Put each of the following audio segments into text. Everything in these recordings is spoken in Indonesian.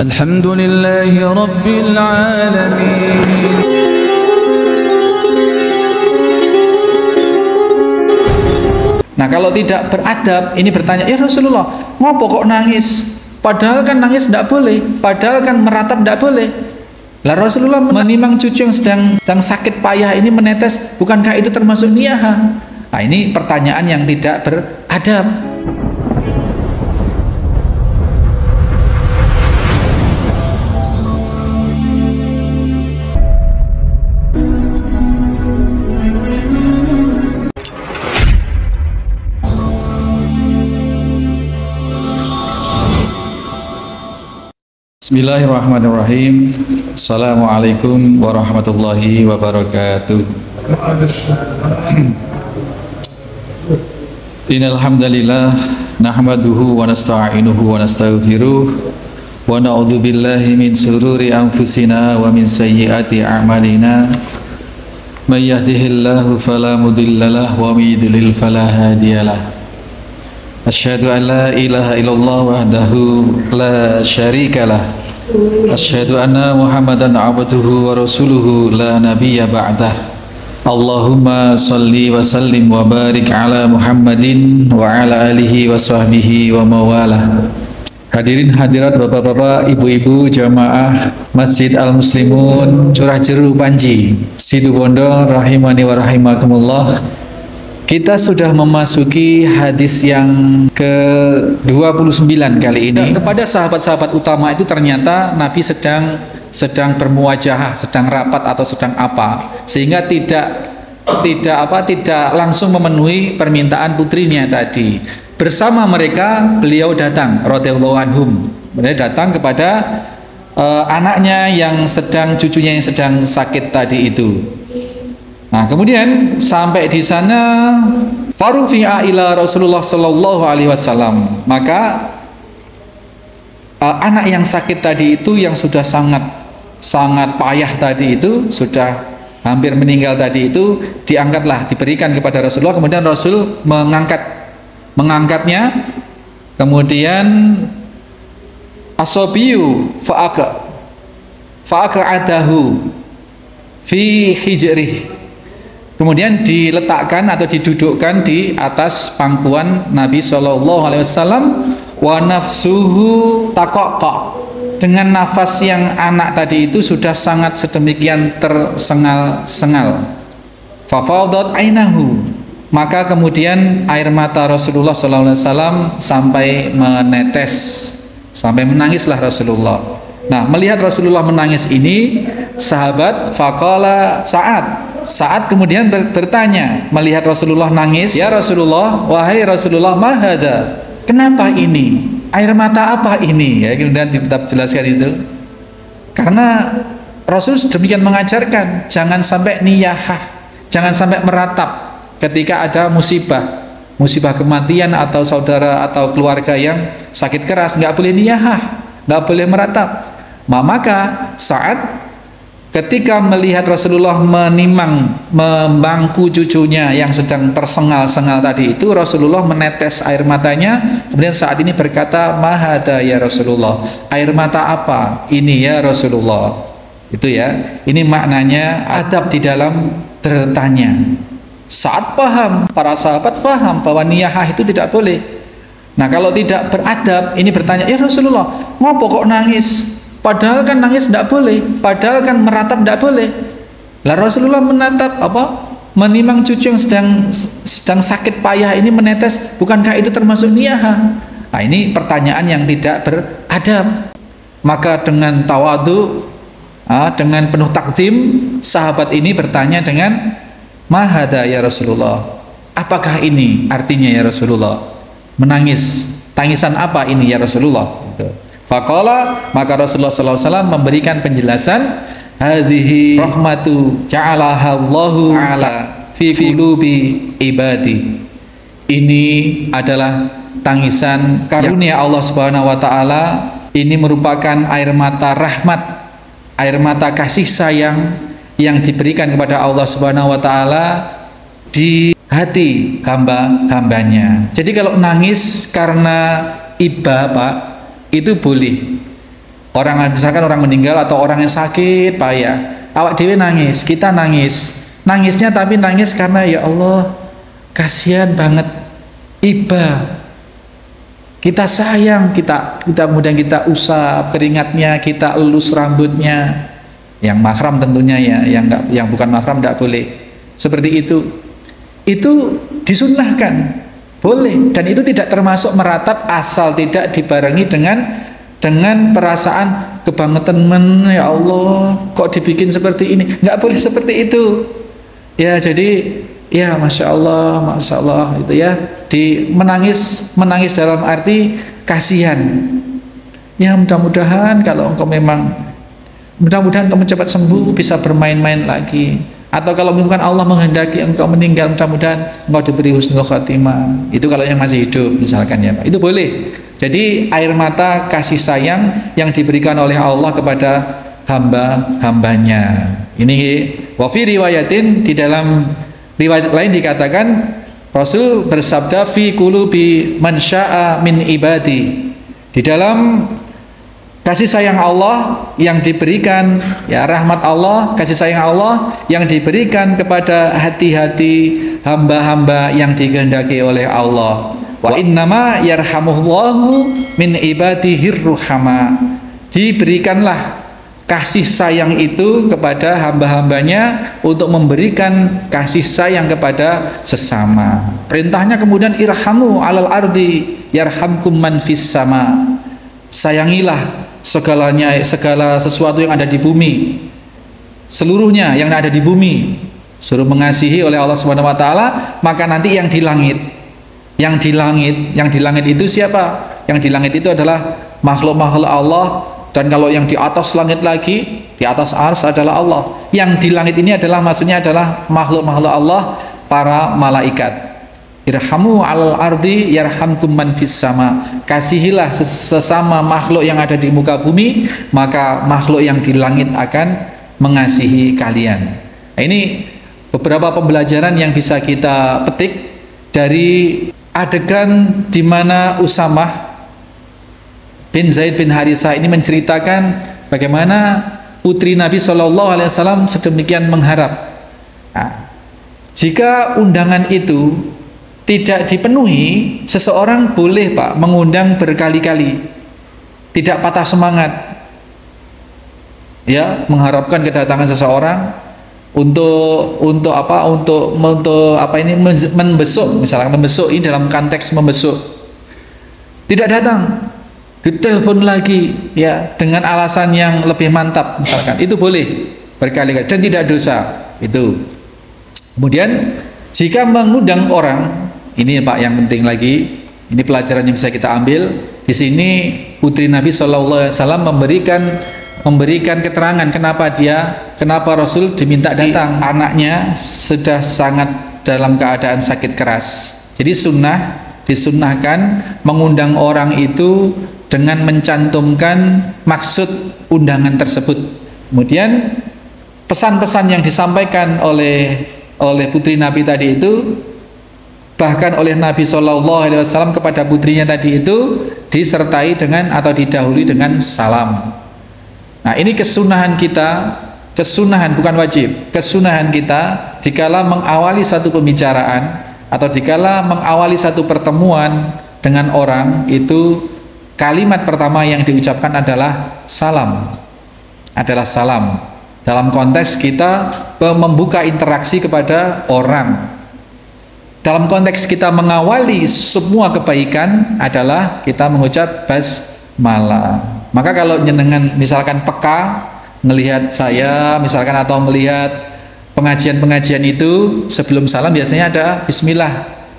Alhamdulillahi Rabbil Alamin. Nah, kalau tidak beradab, ini bertanya, ya Rasulullah, ngopo kok nangis? Padahal kan nangis tidak boleh, padahal kan meratap tidak boleh. Lah Rasulullah menimang cucu yang sedang sakit payah ini menetes, bukankah itu termasuk niyaha? Nah, ini pertanyaan yang tidak beradab. Bismillahirrahmanirrahim. Assalamualaikum warahmatullahi wabarakatuh. Innal hamdalillah nahmaduhu wa nasta'inuhu wa nastaghfiruh wa na'udzu billahi min shururi anfusina wa min sayyiati a'malina. May yahdihillahu fala mudhillalah wa may yudlil fala hadiyalah. Asyhadu an la ilaha illallah wahdahu la syarikalah. Asyhadu anna Muhammadan abduhu wa rasuluhu la nabiyya ba'dah. Allahumma salli wa sallim wa barik ala Muhammadin wa ala alihi wa sahbihi wa mawalah. Hadirin hadirat bapak-bapak, ibu-ibu jamaah Masjid Al-Muslimun Curah Jeru Panji Situbondo rahimani wa rahimakumullah. Kita sudah memasuki hadis yang ke-29 kali ini. Kepada sahabat-sahabat utama itu ternyata Nabi sedang bermuwajahah, sedang rapat atau sedang apa, sehingga tidak langsung memenuhi permintaan putrinya tadi. Bersama mereka beliau datang, radhiyallahu anhum. Beliau datang kepada anaknya cucunya yang sedang sakit tadi itu. Nah, kemudian sampai di sana farufi'a ila Rasulullah sallallahu alaihi wasallam. Maka anak yang sakit tadi itu, yang sudah sangat payah tadi itu, sudah hampir meninggal tadi itu, diangkatlah, diberikan kepada Rasulullah. Kemudian Rasul mengangkatnya. Kemudian asabiyu fa'aqa'adahu fi hijrih. Kemudian diletakkan atau didudukkan di atas pangkuan Nabi Shallallahu Alaihi Wasallam. Wa nafsuhu taqaqa, dengan nafas yang anak tadi itu sudah sangat sedemikian tersengal-sengal. Fafadat ainahu, maka kemudian air mata Rasulullah Shallallahu Alaihi Wasallam sampai menetes, sampai menangislah Rasulullah. Nah, melihat Rasulullah menangis ini, sahabat faqala Sa'ad kemudian bertanya, melihat Rasulullah nangis, ya Rasulullah, wahai Rasulullah, ma hadza? Kenapa ini? Air mata apa ini? Ya, kemudian dijelaskan itu. Karena Rasul demikian mengajarkan, jangan sampai niyahah, jangan sampai meratap ketika ada musibah kematian atau saudara atau keluarga yang sakit keras, nggak boleh niyahah, nggak boleh meratap. Maka Sa'ad ketika melihat Rasulullah membangku cucunya yang sedang tersengal-sengal tadi itu, Rasulullah menetes air matanya. Kemudian saat ini berkata, mahada ya Rasulullah, air mata apa ini ya Rasulullah? Itu ya, ini maknanya adab di dalam bertanya. Saat paham, para sahabat paham bahwa niyahah itu tidak boleh. Nah, kalau tidak beradab, ini bertanya, ya Rasulullah, ngopo kok nangis? Padahal kan nangis tidak boleh, padahal kan meratap tidak boleh. Lah Rasulullah menimang cucu yang sedang sakit payah ini menetes, bukankah itu termasuk niyaha? Nah, ini pertanyaan yang tidak beradab. Maka dengan tawadu, dengan penuh takzim, sahabat ini bertanya dengan mahada ya Rasulullah, apakah ini artinya ya Rasulullah? Menangis, tangisan apa ini ya Rasulullah? Gitu. Faqala, maka Rasulullah SAW memberikan penjelasan, hadhihi rahmatu ja'alaha Allahu ala fi qulubi ibadi. Ini adalah tangisan karunia Allah Subhanahu wa taala. Ini merupakan air mata rahmat, air mata kasih sayang yang diberikan kepada Allah Subhanahu wa taala di hati hamba-hambanya. Jadi kalau nangis karena iba, Pak, itu boleh. Orang misalkan orang meninggal atau orang yang sakit payah, awak dewe nangis, kita nangis. Nangisnya tapi nangis karena ya Allah, kasihan banget, iba. Kita sayang, kita kemudian kita usap keringatnya, kita elus rambutnya. Yang mahram tentunya ya, yang bukan mahram tidak boleh. Seperti itu. Itu disunnahkan, boleh, dan itu tidak termasuk meratap asal tidak dibarengi dengan perasaan kebangetan, ya Allah kok dibikin seperti ini. Nggak boleh seperti itu ya. Jadi ya Masya Allah itu ya, menangis dalam arti kasihan ya. Mudah-mudahan kalau engkau mudah-mudahan kamu cepat sembuh, bisa bermain-main lagi. Atau kalau bukan Allah menghendaki engkau meninggal, mudah-mudahan engkau diberi husnul khotimah. Itu kalau yang masih hidup misalkan ya Pak, itu boleh. Jadi air mata kasih sayang yang diberikan oleh Allah kepada hamba-hambanya. Ini wa fi riwayatin, di dalam riwayat lain dikatakan Rasul bersabda fi qulubi man syaa min ibadi. Di dalam kasih sayang Allah yang diberikan, ya rahmat Allah, kasih sayang Allah yang diberikan kepada hati-hati hamba-hamba yang dikehendaki oleh Allah. Wa innama yarhamuhullahu min ibadihir ruhama. Diberikanlah kasih sayang itu kepada hamba-hambanya untuk memberikan kasih sayang kepada sesama. Perintahnya kemudian irhamu alal ardi yarhamkum man fis sama. Sayangilah segala sesuatu yang ada di bumi, seluruhnya yang ada di bumi, suruh mengasihi oleh Allah Subhanahu wa taala. Maka nanti yang di langit itu siapa? Yang di langit itu adalah makhluk-makhluk Allah. Dan kalau yang di atas langit lagi, di atas ars adalah Allah. Yang di langit ini adalah maksudnya adalah makhluk-makhluk Allah, para malaikat. Irhamu alal ardi yarhamkum man fis sama. Kasihilah sesama makhluk yang ada di muka bumi, maka makhluk yang di langit akan mengasihi kalian. Nah, ini beberapa pembelajaran yang bisa kita petik dari adegan di mana Usamah bin Zaid bin Harisah ini menceritakan bagaimana putri Nabi SAW sedemikian mengharap. Nah, jika undangan itu tidak dipenuhi, seseorang boleh Pak mengundang berkali-kali, tidak patah semangat ya, mengharapkan kedatangan seseorang untuk membesuk, misalnya membesuk ini dalam konteks membesuk, tidak datang, ditelepon lagi ya dengan alasan yang lebih mantap misalkan, itu boleh berkali-kali dan tidak dosa itu. Kemudian jika mengundang orang, ini Pak yang penting lagi, ini pelajaran yang bisa kita ambil di sini. Putri Nabi SAW memberikan keterangan kenapa Rasul diminta datang. Anaknya sudah sangat dalam keadaan sakit keras. Jadi disunnahkan mengundang orang itu dengan mencantumkan maksud undangan tersebut. Kemudian pesan-pesan yang disampaikan oleh putri Nabi tadi itu, bahkan oleh Nabi SAW kepada putrinya tadi itu, disertai dengan atau didahului dengan salam. Nah, ini kesunahan kita, kesunahan bukan wajib, kesunahan kita dikala mengawali satu pembicaraan atau dikala mengawali satu pertemuan dengan orang itu, kalimat pertama yang diucapkan adalah salam. Dalam konteks kita membuka interaksi kepada orang. Dalam konteks kita mengawali semua kebaikan adalah kita mengucap basmalah. Maka kalau jenengan misalkan peka melihat saya misalkan atau melihat pengajian-pengajian itu, sebelum salam biasanya ada bismillah.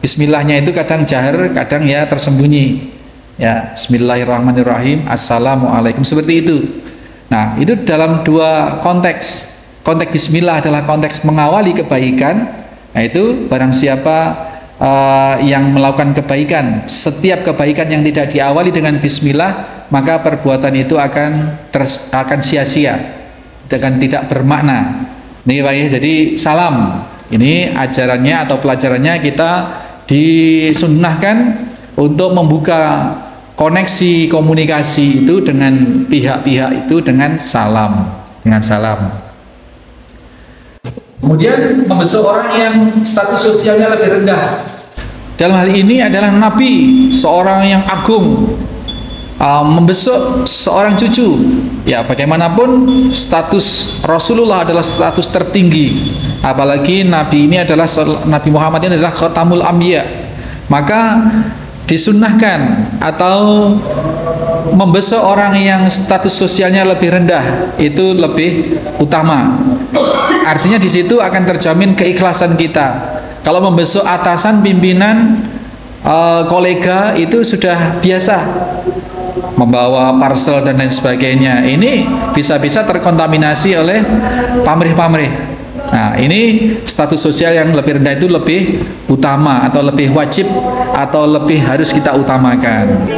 Bismillahnya itu kadang jahar, kadang ya tersembunyi. Ya, bismillahirrahmanirrahim, assalamualaikum, seperti itu. Nah, itu dalam dua konteks. Konteks bismillah adalah konteks mengawali kebaikan. Nah, itu barang siapa yang melakukan kebaikan, setiap kebaikan yang tidak diawali dengan bismillah, maka perbuatan itu akan sia-sia, akan tidak bermakna. Ini Pak ya, jadi salam ini ajarannya atau pelajarannya kita disunnahkan untuk membuka koneksi komunikasi itu dengan pihak-pihak itu dengan salam, Kemudian membesuk orang yang status sosialnya lebih rendah. Dalam hal ini adalah Nabi, seorang yang agung, membesuk seorang cucu. Ya, bagaimanapun status Rasulullah adalah status tertinggi, apalagi Nabi ini adalah Nabi Muhammad ini adalah Khatamul Anbiya, maka disunnahkan atau membesuk orang yang status sosialnya lebih rendah itu lebih utama. Artinya di situ akan terjamin keikhlasan kita. Kalau membesuk atasan, pimpinan, kolega itu sudah biasa, membawa parcel dan lain sebagainya, ini bisa-bisa terkontaminasi oleh pamrih-pamrih. Nah, ini status sosial yang lebih rendah itu lebih utama atau lebih wajib atau lebih harus kita utamakan.